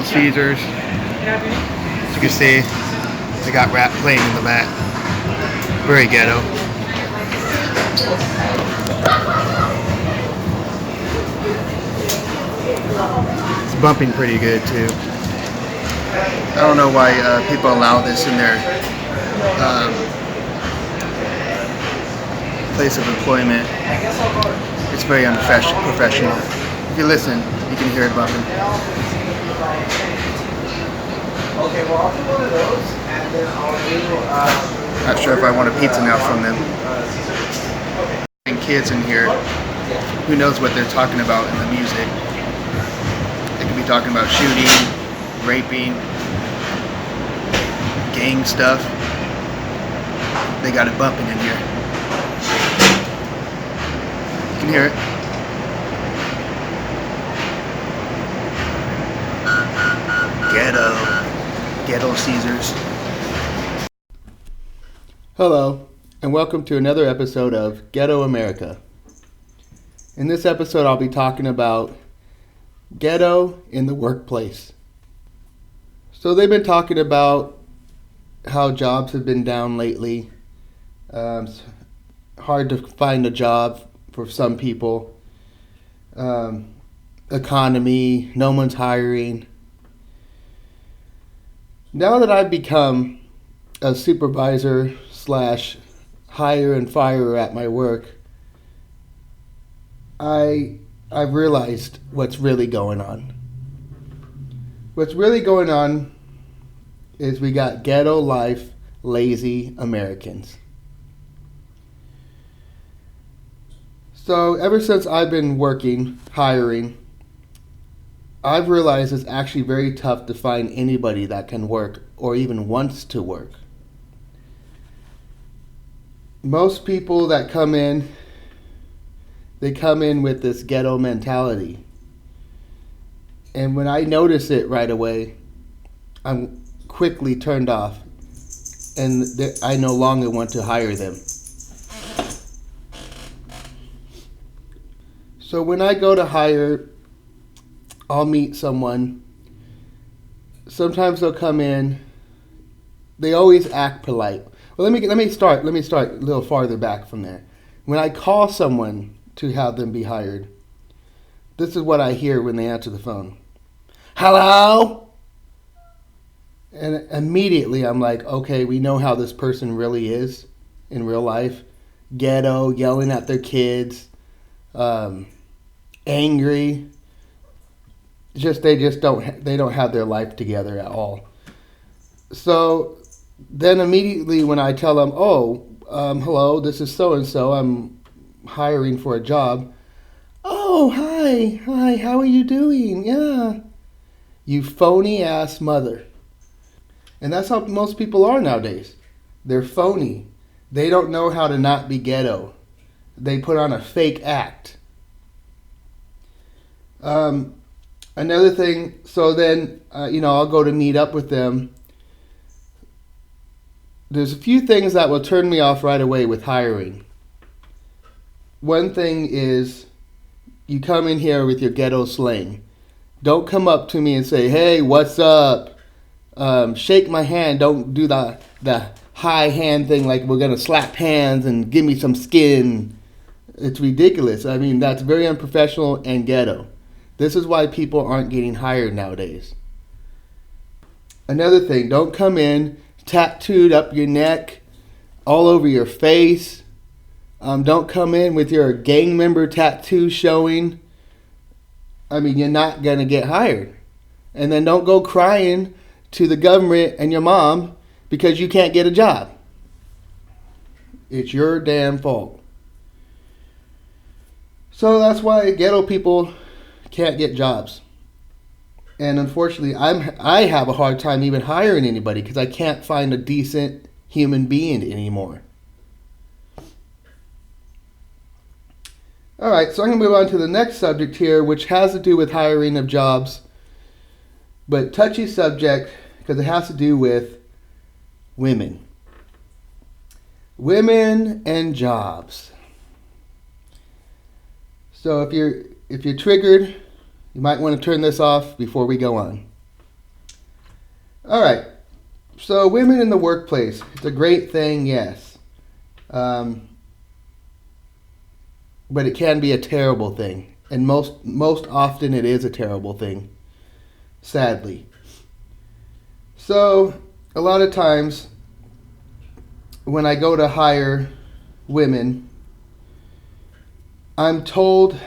Little Caesars. As you can see, they got rap playing in the back. Very ghetto. It's bumping pretty good too. I don't know why people allow this in their place of employment. It's very unprofessional. If you listen, you can hear it bumping. Okay, well I'll do one of those, and then I'll do. Not sure if I want a pizza now from them. And kids in here, who knows what they're talking about in the music? They could be talking about shooting, raping, gang stuff. They got it bumping in here. You can hear it. Ghetto Caesars. Hello, and welcome to another episode of Ghetto America. In this episode, I'll be talking about ghetto in the workplace. So they've been talking about how jobs have been down lately. It's hard to find a job for some people. Economy, no one's hiring. Now that I've become a supervisor / hire and fire at my work, I've realized what's really going on. What's really going on is we got ghetto life, lazy Americans. So ever since I've been working, hiring, I've realized it's actually very tough to find anybody that can work or even wants to work. Most people that come in, they come in with this ghetto mentality. And when I notice it right away, I'm quickly turned off. And I no longer want to hire them. So when I go to hire, I'll meet someone. Sometimes they'll come in. They always act polite. Well, let me start a little farther back from there. When I call someone to have them be hired, this is what I hear when they answer the phone. Hello? And immediately I'm like, okay, we know how this person really is in real life. Ghetto, yelling at their kids, angry. They don't have their life together at all. So then immediately when I tell them, hello, this is so and so, I'm hiring for a job. Oh, hi, how are you doing? Yeah, you phony ass mother. And that's how most people are nowadays. They're phony. They don't know how to not be ghetto. They put on a fake act. Another thing, so then, I'll go to meet up with them. There's a few things that will turn me off right away with hiring. One thing is, you come in here with your ghetto slang. Don't come up to me and say, hey, what's up? Shake my hand. Don't do the high hand thing like we're going to slap hands and give me some skin. It's ridiculous. I mean, that's very unprofessional and ghetto. This is why people aren't getting hired nowadays. Another thing, don't come in tattooed up your neck, all over your face. Don't come in with your gang member tattoo showing. I mean, you're not going to get hired. And then don't go crying to the government and your mom because you can't get a job. It's your damn fault. So that's why ghetto people can't get jobs. And unfortunately, I have a hard time even hiring anybody because I can't find a decent human being anymore. All right, so I'm going to move on to the next subject here, which has to do with hiring of jobs, but touchy subject because it has to do with women. Women and jobs. So if you're triggered, you might want to turn this off before we go on. All right. So women in the workplace, it's a great thing, yes. Um, but it can be a terrible thing. And most often it is a terrible thing, sadly. So a lot of times when I go to hire women, I'm told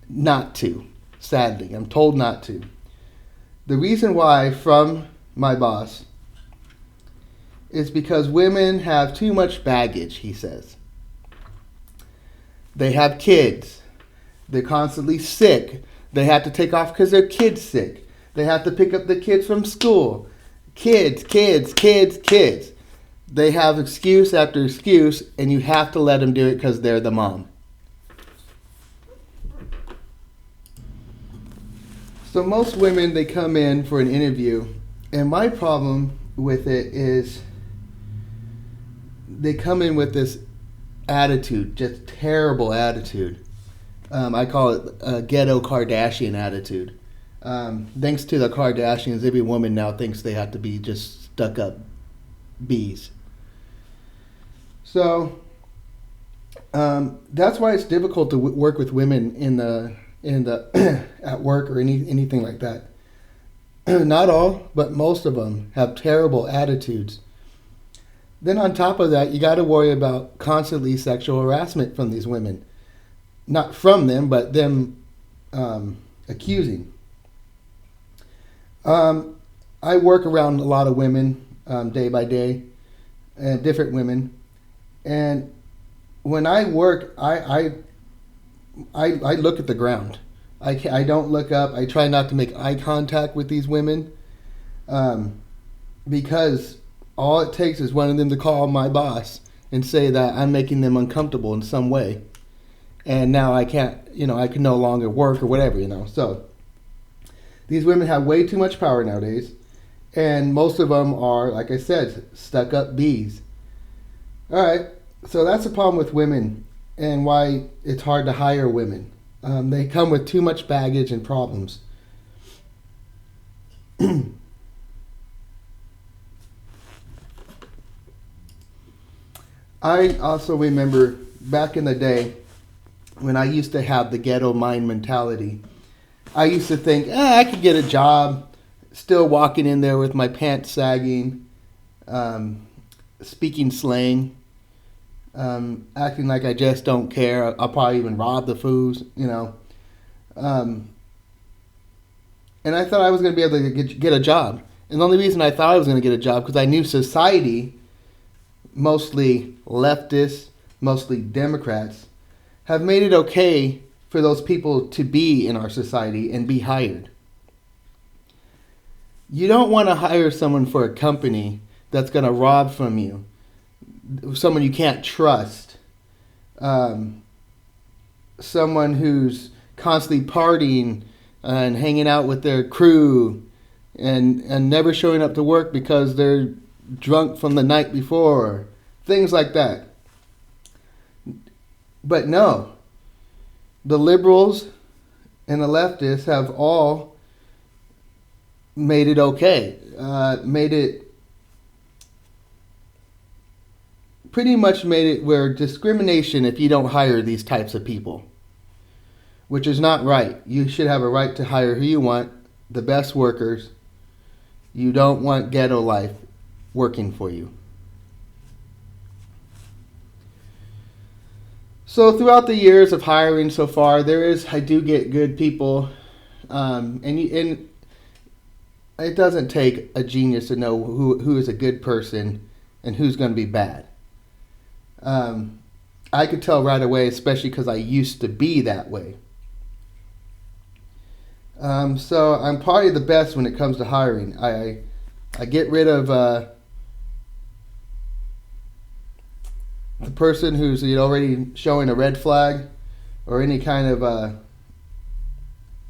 not to. Sadly, I'm told not to. The reason why from my boss is because women have too much baggage, he says. They have kids. They're constantly sick. They have to take off because their kid's sick. They have to pick up the kids from school. Kids. They have excuse after excuse, and you have to let them do it because they're the mom. So most women, they come in for an interview, and my problem with it is they come in with this attitude, just terrible attitude. I call it a ghetto Kardashian attitude. Thanks to the Kardashians, every woman now thinks they have to be just stuck up bees. So that's why it's difficult to work with women in the at work or anything like that. Not all, but most of them have terrible attitudes. Then on top of that, you got to worry about constantly sexual harassment from these women. Not from them, but them accusing. I work around a lot of women day by day, and different women. And when I work, I look at the ground. I don't look up. I try not to make eye contact with these women because all it takes is one of them to call my boss and say that I'm making them uncomfortable in some way. And now I can't, I can no longer work or whatever, So these women have way too much power nowadays. And most of them are, like I said, stuck up bees. All right. So that's the problem with women and why it's hard to hire women. They come with too much baggage and problems. I also remember back in the day when I used to have the ghetto mind mentality. I used to think, I could get a job, still walking in there with my pants sagging, speaking slang, acting like I just don't care. I'll probably even rob the fools, And I thought I was going to be able to get a job. And the only reason I thought I was going to get a job because I knew society, mostly leftists, mostly Democrats, have made it okay for those people to be in our society and be hired. You don't want to hire someone for a company that's going to rob from you, someone you can't trust, someone who's constantly partying and hanging out with their crew and never showing up to work because they're drunk from the night before, things like that. But no, the liberals and the leftists have all made it okay, pretty much made it where discrimination if you don't hire these types of people, which is not right. You should have a right to hire who you want, the best workers. You don't want ghetto life working for you. So throughout the years of hiring so far, I do get good people, and it doesn't take a genius to know who is a good person and who's going to be bad. I could tell right away, especially because I used to be that way. So I'm probably the best when it comes to hiring. I get rid of the person who's already showing a red flag or any kind of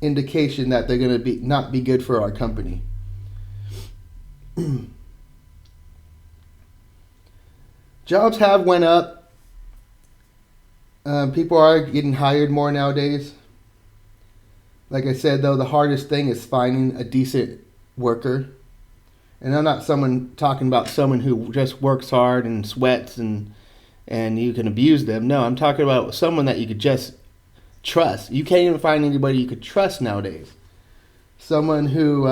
indication that they're going to not be good for our company. Jobs have went up. People are getting hired more nowadays. Like I said, though, the hardest thing is finding a decent worker. And I'm not talking about someone who just works hard and sweats and you can abuse them. No, I'm talking about someone that you could just trust. You can't even find anybody you could trust nowadays. Someone who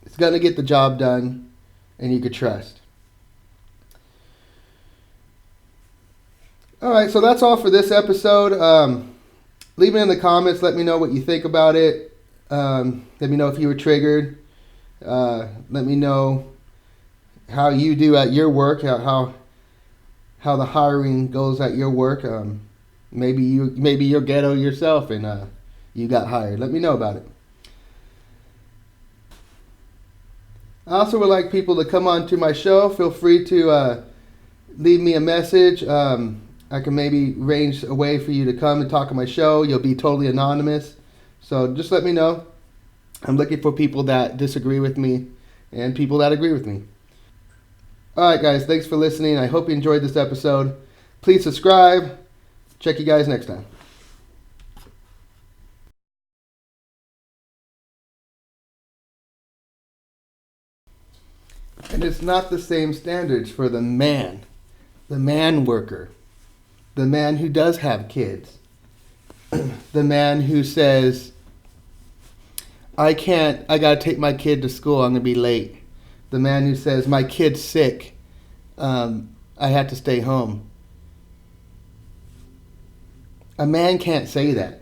is going to get the job done and you could trust. All right, so that's all for this episode. Leave it in the comments. Let me know what you think about it. Let me know if you were triggered. Let me know how you do at your work, how the hiring goes at your work. Maybe you're ghetto yourself and you got hired. Let me know about it. I also would like people to come on to my show. Feel free to leave me a message. I can maybe arrange a way for you to come and talk on my show. You'll be totally anonymous. So just let me know. I'm looking for people that disagree with me and people that agree with me. All right, guys. Thanks for listening. I hope you enjoyed this episode. Please subscribe. Check you guys next time. And it's not the same standards for the man worker, the man who does have kids, the man who says, I got to take my kid to school, I'm going to be late. The man who says, my kid's sick, I have to stay home. A man can't say that.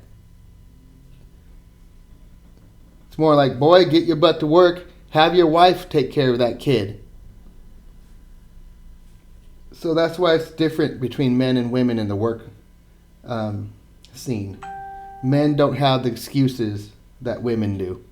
It's more like, boy, get your butt to work. Have your wife take care of that kid. So that's why it's different between men and women in the work scene. Men don't have the excuses that women do.